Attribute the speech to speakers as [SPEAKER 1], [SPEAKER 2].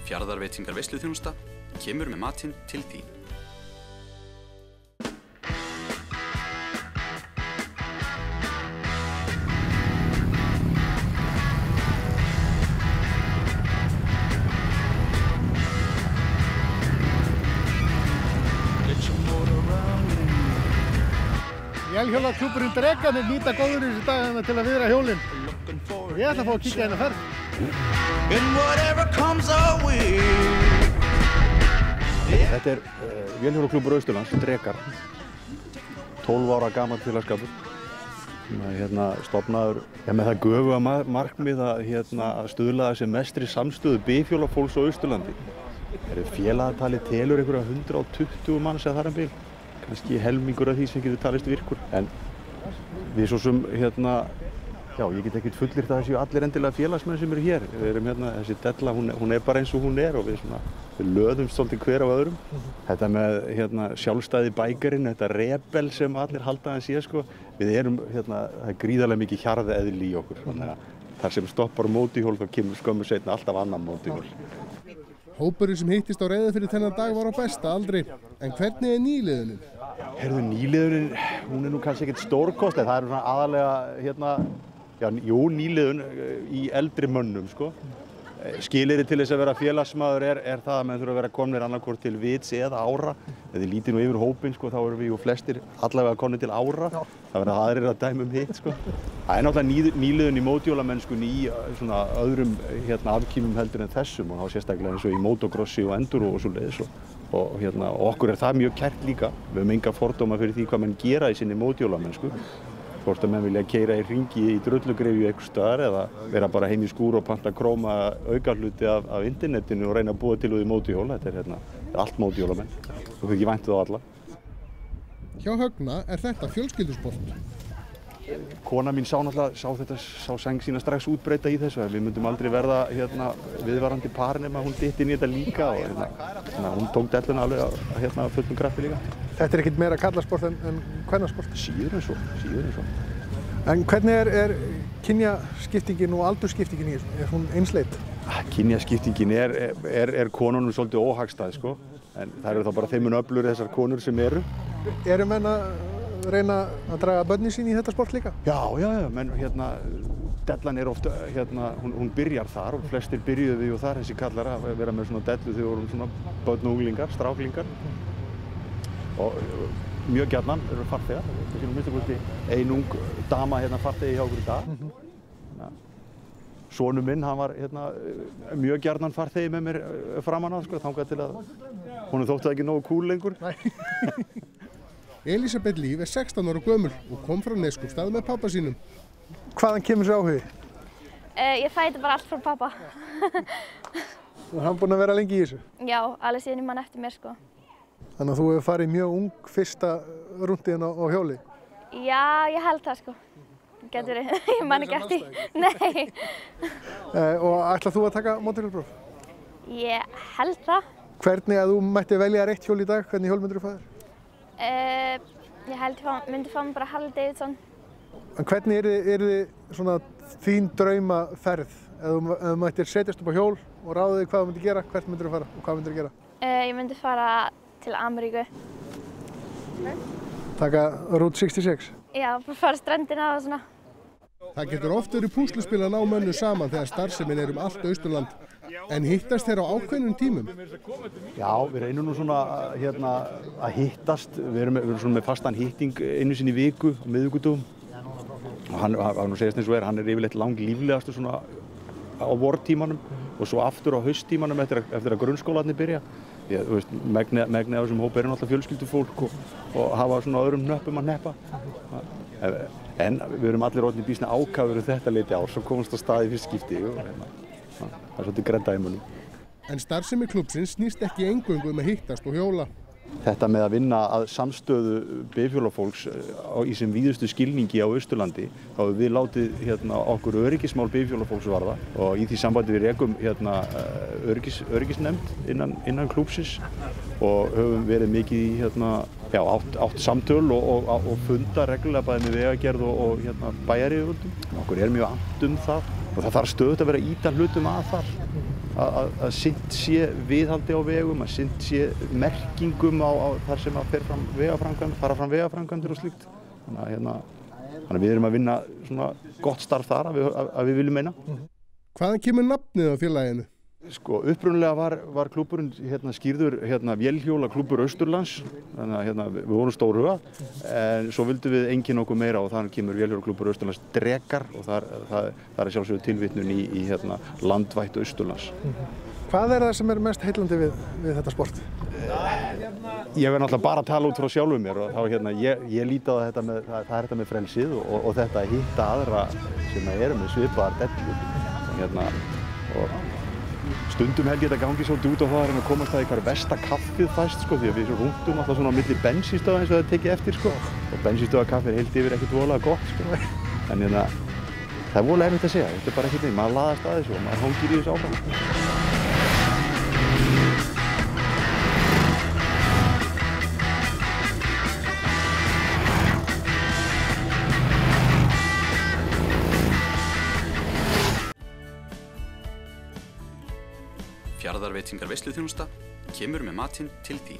[SPEAKER 1] Fjarðarveitingar veisluþjónusta kemur með matinn til þín.
[SPEAKER 2] Vélhjólaklúbburinn Drekarnir nýta góður í þessi dagana til að viðra hjólin. Ég ætla að fá að kíkja hérna ferð.
[SPEAKER 3] Þetta Vélhjólaklúbbur Austurlands, Drekar. 12 ára gamall félagsskapur. Stofnaður með það göfuga markmið að stuðla að sem mestri samstöðu bifhjólafólks á Austurlandi. Félagatalið telur einhverja 120 manns eða þar um bil. Kannski helmingur af því sem getur talist virkur. En við svo sem ég get ekkert fullyrt að það séu allir endilega félagsmenn sem eru hér. Við erum þessi della, hún er bara eins og hún er og við löðumst svolítið hver af öðrum. Þetta með sjálfstæði bækarinn, þetta rebel sem allir halda að sé, sko. Við erum, það er gríðarlega mikið hjarðeðli í okkur. Þannig að þar sem stoppar mótorhjól, þá kemur skömmu seinna alltaf annan mótorhjól.
[SPEAKER 2] Hópurinn sem hittist á Reyðarfirði þennan dag var á besta aldri. En hvernig nýliðunin?
[SPEAKER 3] Nýliðunin, hún er nú kannski ekkert stórkostleg. Það svona aðalega, nýliðun í eldri mönnum, sko. Skilyrði til þess að vera félagsmaður er það að menn þurfa að vera komnir annarkvort til vits eða ára. Ef þið lítið nú yfir hópinn, sko, þá erum við flestir allavega komnir til ára. Það verða aðrir að dæma hitt, sko. Það er náttúrulega nýliðun í mótorhjólamennskunni í svona öðrum afkímum heldur en þessum og þá sérstaklega eins og í motocrossi og enduro og svoleiðis. Og okkur er það mjög kært líka. Við höfum enga fordóma fyrir því hvað menn gera í sinni mótorhjólamennsku. Hvort að menn vilja keyra í hringi í drullugryfju einhvers staðar eða vera bara heim í skúr og panta króma aukahluti af internetinu og reyna að búa til úr mótorhjól. Þetta er allt mótorhjólamenn. Þú þykir væntið á alla.
[SPEAKER 2] Hjá Högna er þetta fjölskyldusport.
[SPEAKER 3] Kona mín sá sæng sína strax útbreyta í þessu. Við myndum aldrei verða viðvarandi par nema hún dytti inn í þetta líka og hún tók delluna alveg að fullum krafti líka.
[SPEAKER 2] Þetta er ekkert meira karlasport en kvennasport?
[SPEAKER 3] Síður en svo.
[SPEAKER 2] En hvernig er kynjaskiptingin og aldursskiptingin í þessu? Er hún einsleit?
[SPEAKER 3] Kynjaskiptingin er konunum svolítið óhagstæð, sko. En það eru þá bara þeim mun öflugri þessar konur sem eru.
[SPEAKER 2] Eru menn að reyna að draga börnin sín í þetta sport líka?
[SPEAKER 3] Já, menn dellan er oft, hún byrjar þar og flestir byrjuðu þar þessi kallar að vera með svona dellu þegar vorum svona börn og unglingar, stráklingar. Og mjög gjarnan eru farþegar. Það sé nú minnst okkur ein ung dama farþegi hjá okkur í dag. Sonur minn, hann var mjög gjarnan farþegi með mér framan að, sko, þangað til að honum þótti það ekki nógu cool lengur.
[SPEAKER 2] Elísabeth Líf er 16 ára gömul og kom frá Neskaupstað með pabba sínum. Hvaðan kemur þessi áhugi?
[SPEAKER 4] Ég fæ þetta bara allt frá pabba.
[SPEAKER 2] Og hann búinn að vera lengi í þessu?
[SPEAKER 4] Já, alveg síðan ég man eftir mér, sko.
[SPEAKER 2] Þannig að þú hefur farið mjög ung fyrsta rúndiðin á hjóli?
[SPEAKER 4] Já, ég held það, sko. Getur ég man ekki eftir. Nei.
[SPEAKER 2] Og ætlað þú að taka mótorhjólpróf?
[SPEAKER 4] Ég held það.
[SPEAKER 2] Hvernig að þú mætti velja rétt hjól í dag, hvernig hjól myndir þú fá þér?
[SPEAKER 4] Ég held ég myndi fá mig bara Harley Davidson.
[SPEAKER 2] En hvernig er þið svona þín draumaferð? Ef þú mættir setjast upp á hjól og ráða þig hvað þú myndir gera, hvert myndir þú fara og hvað myndir þú gera?
[SPEAKER 4] Ég myndi fara til Ameríku.
[SPEAKER 2] Taka Route 66?
[SPEAKER 4] Já, bara fara ströndina og svona.
[SPEAKER 2] Það getur oft verið púsluspil að ná mönnum saman þegar starfsemin er allt Austurland. En hittast þeir á ákveðnum tímum?
[SPEAKER 3] Já, við reynum nú svona að hittast. Við erum svona með fastan hitting einu sinni í viku á miðvikudögum. Og hann nú segist eins og hann er yfirleitt langlíflegastur svona á vortímanum og svo aftur á hausttímanum eftir að grunnskólarnir byrja. Þú veist, megnið af þessum hópi eru náttúrulega fjölskyldufólk og hafa svona öðrum hnöppum að hneppa. En við erum allir orðnir býsna ákafur þetta leyti árs og komumst á stað í fyrst skipti. Það er svolítið grennda í munum.
[SPEAKER 2] En starfsemi klúbbsins snýst ekki eingöngu að hittast og hjóla.
[SPEAKER 3] Þetta með að vinna að samstöðu bifhjólafólks í sem víðustu skilningi á Austurlandi, þá hefur við látið okkur öryggismál bifhjólafólks varða og í því sambandi við rekum öryggisnefnd innan klúbbsins og höfum verið mikið í átt samtöl og funda reglulega bæði með vegagerð og bæjaryfirvöldum. Okkur er mjög annt það og það þarf stöðugt að vera að ýta hlutum að þar. að sinnt sé viðhaldi á vegum, að sinnt sé merkingum á þar sem að fara fram vegaframkvæmdir og slíkt. Þannig að við erum að vinna svona gott starf þar að við viljum meina.
[SPEAKER 2] Hvaðan kemur nafnið á félaginu?
[SPEAKER 3] Sko, upprunalega var klúbburinn skýrður vélhjóla klúbbur Austurlands, þannig að við vorum stórhuga, en svo vildum við einkenna okkur meira og þannig kemur vélhjóla klúbbur Austurlands Drekar og það er sjálfsögðu tilvitnun í landvætt Austurlands.
[SPEAKER 2] Hvað er það sem er mest heillandi við þetta sport?
[SPEAKER 3] Ég verð náttúrulega bara að tala út frá sjálfum mér og þá ég líti á það er þetta með frelsið og þetta að hitta aðra sem eru með svipaðar dellur. Og stundum held ég þetta gangi svolítið út á það að komast að eitthvað versta kaffið fæst sko, því að við rúndum alltaf svona á milli bensínstöða eins og það tekið eftir sko, og bensínstöðakaffi er heilt yfir ekkert voðalega gott sko. En það er voðalega erfitt að segja, þetta er bara ekkert neitt, maður laðast að þessu og maður hangir í þessu áfram.
[SPEAKER 1] Fjarðarveitingar veisluþjónusta kemur með matinn til þín.